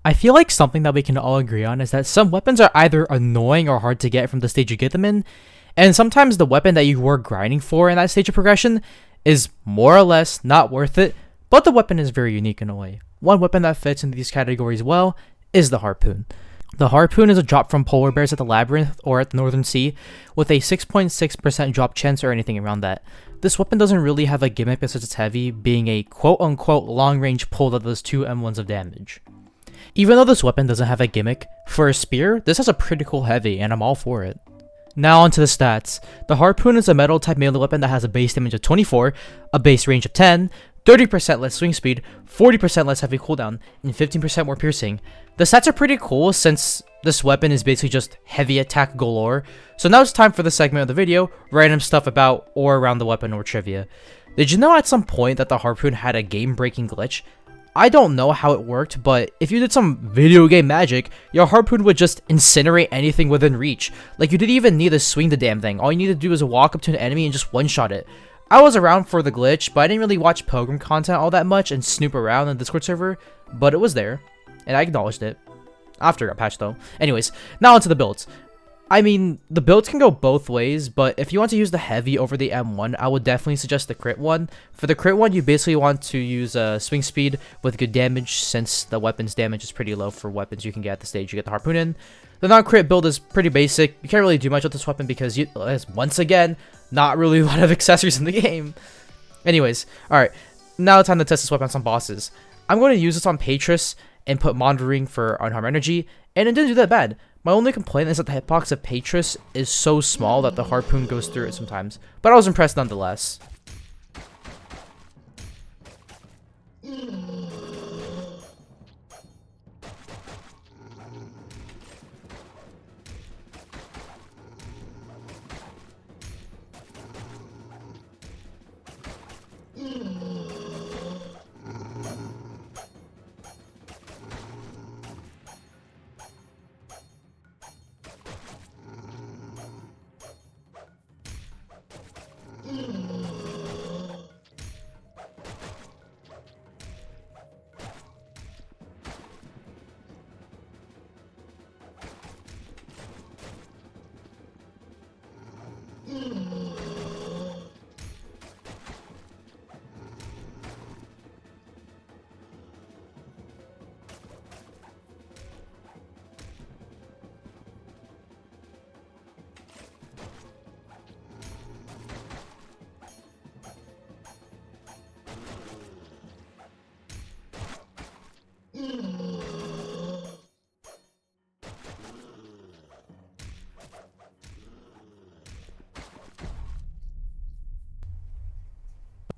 I feel like something that we can all agree on is that some weapons are either annoying or hard to get from the stage you get them in, and sometimes the weapon that you were grinding for in that stage of progression is more or less not worth it, but the weapon is very unique in a way. One weapon that fits into these categories well is the Harpoon. The Harpoon is a drop from polar bears at the Labyrinth or at the Northern Sea, with a 6.6% drop chance or anything around that. This weapon doesn't really have a gimmick besides it's heavy, being a quote-unquote long-range pull that does 2 M1s of damage. Even though this weapon doesn't have a gimmick, for a spear, this has a pretty cool heavy, and I'm all for it. Now onto the stats. The Harpoon is a metal type melee weapon that has a base damage of 24, a base range of 10, 30% less swing speed, 40% less heavy cooldown, and 15% more piercing. The stats are pretty cool since this weapon is basically just heavy attack galore. So now it's time for the segment of the video, random stuff about or around the weapon or trivia. Did you know at some point that the Harpoon had a game-breaking glitch? I don't know how it worked, but if you did some video game magic, your Harpoon would just incinerate anything within reach. Like, you didn't even need to swing the damn thing. All you need to do is walk up to an enemy and just one-shot it. I was around for the glitch, but I didn't really watch Pilgrim content all that much and snoop around in the Discord server, but it was there, and I acknowledged it. After it got patched though. Anyways, now onto the builds. I mean, the builds can go both ways, but if you want to use the heavy over the M1, I would definitely suggest the crit one. For the crit one, you basically want to use swing speed with good damage, since the weapon's damage is pretty low for weapons you can get at the stage you get the Harpoon in. The non-crit build is pretty basic. You can't really do much with this weapon because once again, not really a lot of accessories in the game. Anyways, alright, now it's time to test this weapon on some bosses. I'm going to use this on Patris and put monitoring for unharmed energy, and it didn't do that bad. My only complaint is that the hitbox of Patris is so small that the Harpoon goes through it sometimes, but I was impressed nonetheless.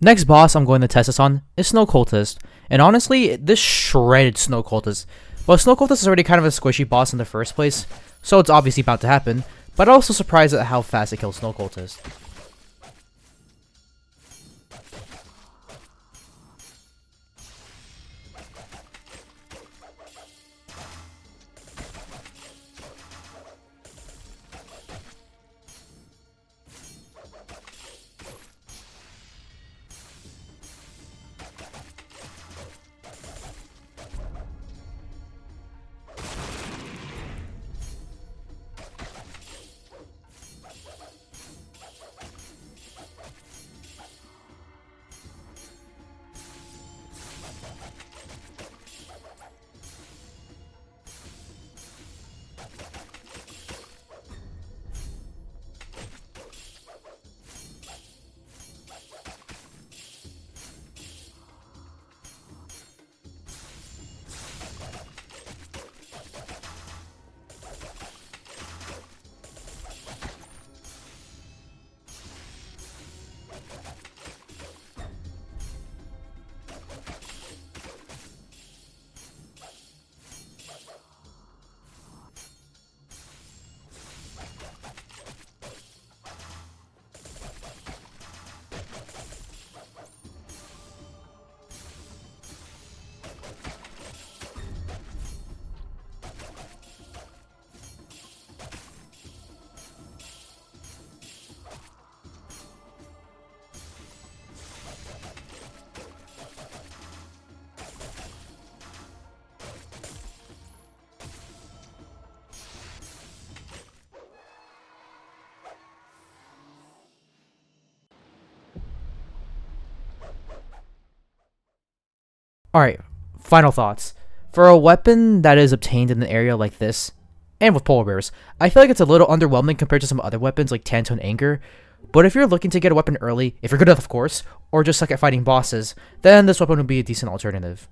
Next boss I'm going to test this on is Snow Cultist, and honestly, this shredded Snow Cultist. Well, Snow Cultist is already kind of a squishy boss in the first place, so it's obviously about to happen, but I'm also surprised at how fast it kills Snow Cultist. Alright, final thoughts. For a weapon that is obtained in an area like this, and with polar bears, I feel like it's a little underwhelming compared to some other weapons like Tanto and Anger. But if you're looking to get a weapon early, if you're good enough of course, or just suck at fighting bosses, then this weapon would be a decent alternative.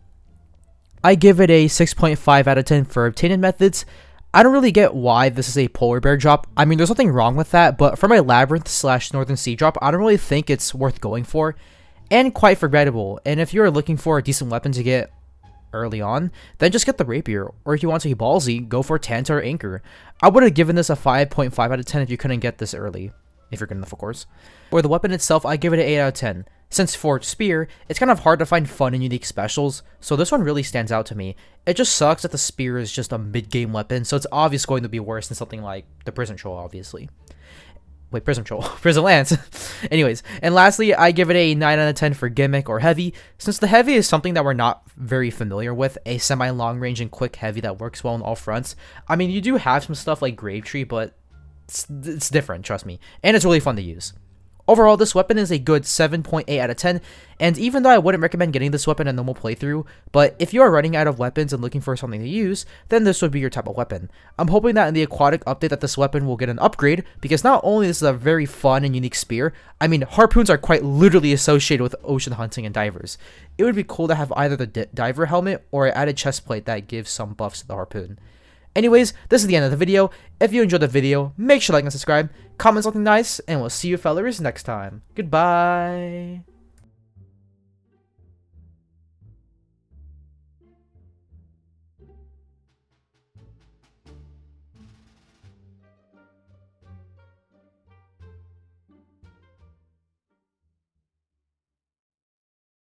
I give it a 6.5 out of 10 for obtained methods. I don't really get why this is a polar bear drop. I mean, there's nothing wrong with that, but for my Labyrinth / Northern Sea drop, I don't really think it's worth going for, and quite forgettable. And if you're looking for a decent weapon to get early on, then just get the Rapier, or if you want to be ballsy, go for Tanto or Anchor. I would have given this a 5.5 out of 10 if you couldn't get this early, if you're good enough of course. For the weapon itself, I give it an 8 out of 10. Since for Spear, it's kind of hard to find fun and unique specials, so this one really stands out to me. It just sucks that the Spear is just a mid-game weapon, so it's obviously going to be worse than something like the Prison Troll, obviously. Wait, Prison Troll. Prison Lance. Anyways, and lastly, I give it a 9 out of 10 for Gimmick or Heavy. Since the Heavy is something that we're not very familiar with, a semi-long range and quick Heavy that works well on all fronts. I mean, you do have some stuff like Gravetree, but it's different, trust me. And it's really fun to use. Overall, this weapon is a good 7.8 out of 10, and even though I wouldn't recommend getting this weapon in a normal playthrough, but if you are running out of weapons and looking for something to use, then this would be your type of weapon. I'm hoping that in the aquatic update that this weapon will get an upgrade, because not only is this a very fun and unique spear, I mean, harpoons are quite literally associated with ocean hunting and divers. It would be cool to have either the diver helmet or an added chest plate that gives some buffs to the harpoon. Anyways, this is the end of the video. If you enjoyed the video, make sure to like and subscribe, comment something nice, and we'll see you fellers next time. Goodbye!